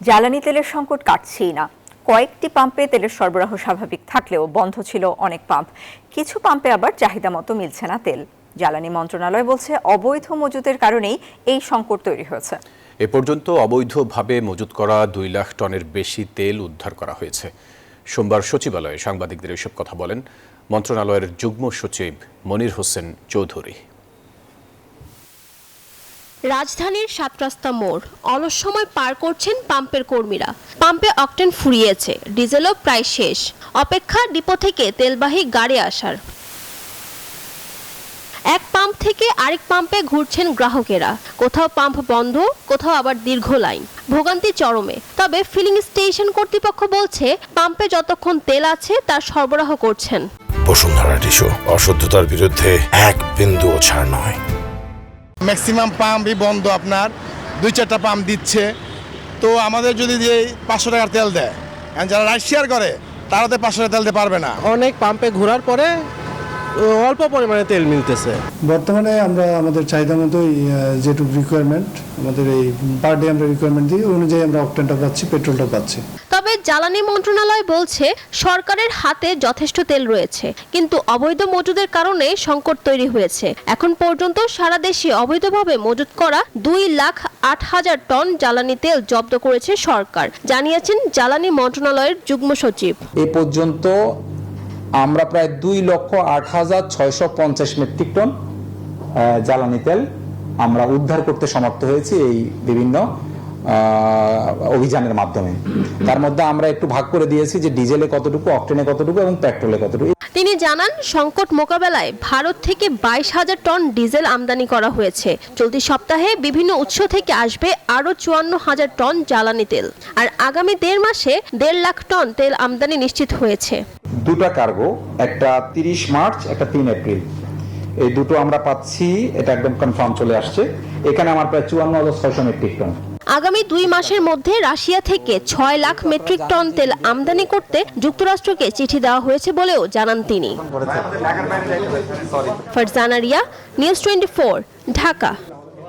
জ্বালানি তেলের সংকট কাটছেই না। কয়েকটি পাম্পে তেলের সরবরাহ স্বাভাবিক থাকলেও বন্ধ ছিল অনেক পাম্প। কিছু পাম্পে আবার চাহিদা মতো মিলছে না তেল। জ্বালানি মন্ত্রণালয় বলছে অবৈধ মজুতের কারণেই এই সংকট তৈরি হয়েছে। এ পর্যন্ত অবৈধভাবে মজুত করা 2 লাখ টনের বেশি তেল উদ্ধার করা হয়েছে। সোমবার সচিবালয়ে সাংবাদিকদের এসব কথা বলেন মন্ত্রণালয়ের যুগ্ম সচিব মনির হোসেন চৌধুরী। রাজধানীর 7 রাস্তা মোড় অলস সময় পার করছেন পাম্পের কর্মীরা। পাম্পে অকটেন ফুরিয়েছে, ডিজেলও প্রায় শেষ। অপেক্ষা ডিপো থেকে তেলবাহী গাড়ি আসার। এক পাম্প থেকে আরেক পাম্পে ঘুরছেন গ্রাহকেরা। কোথাও পাম্প বন্ধ, কোথাও আবার দীর্ঘ লাইন। ভোগান্তি চরমে। তবে ফিলিং স্টেশন কর্তৃপক্ষ বলছে পাম্পে যতক্ষণ তেল আছে তার সরবরাহ করছেন। বসুন্ধরা টিস্যু, অশুদ্ধতার বিরুদ্ধে এক বিন্দুও ছাড় নয়। ম্যাক্সিমাম পাম্পই বন্ধ, আপনার 2-4টা পাম্প দিচ্ছে। তো আমাদের যদি 500 টাকার তেল দেয়, যারা রাইড শেয়ার করে তারা তো 500 টাকা তেল দিতে পারবে না। অনেক পাম্পে ঘোরার পরে অল্প পরিমাণে তেল মিলতেছে। বর্তমানে আমরা আমাদের চাহিদা মতোই যেটুকু রিকোয়ারমেন্ট, আমাদের এই পার ডে আমরা রিকোয়ারমেন্ট দিই, অনুযায়ী আমরা অকটেনটা পাচ্ছি, পেট্রোলটা পাচ্ছি। তবে জ্বালানি মন্ত্রণালয় বলছে সরকারের হাতে যথেষ্ট তেল রয়েছে, কিন্তু অবৈধ মজুদের কারণে সংকট তৈরি হয়েছে। এখন পর্যন্ত সারা দেশে অবৈধভাবে মজুত করা 2,08,000 টন জ্বালানি তেল জব্দ করেছে সরকার, জানিয়েছেন জ্বালানি মন্ত্রণালয়ের যুগ্ম সচিব। এ পর্যন্ত আমরা প্রায় 2,08,650 মেট্রিক টন জ্বালানি তেল আমরা উদ্ধার করতে সমর্থ হয়েছি এই বিভিন্ন অভিযানের মাধ্যমে। তার মধ্যে আমরা একটু ভাগ করে দিয়েছি যে ডিজেলে কতটুকু, অকটেনে কতটুকু এবং পেট্রোলে কতটুকু। তিনি জানান সংকট মোকাবেলায় ভারত থেকে 22,000 টন ডিজেল আমদানি করা হয়েছে। চলতি সপ্তাহে বিভিন্ন উৎস থেকে আসবে আরও 54,000 টন জ্বালানি তেল। আর আগামী 1.5 মাসে 1.5 লাখ টন তেল আমদানি নিশ্চিত হয়েছে। দুটা কার্গো, একটা 30 মার্চ, একটা 3 এপ্রিল, এই দুটো আমরা পাচ্ছি, এটা একদম কনফার্ম চলে আসছে। এখানে আমার প্রায় 54,600 মেট্রিক টন। আগামী 2 মাসের মধ্যে রাশিয়া থেকে 6 লাখ মেট্রিক টন তেল আমদানি করতে যুক্তরাষ্ট্রকে চিঠি দেওয়া হয়েছে বলেও জানান তিনি। ফারজানা রিয়া, নিউজ 24, ঢাকা।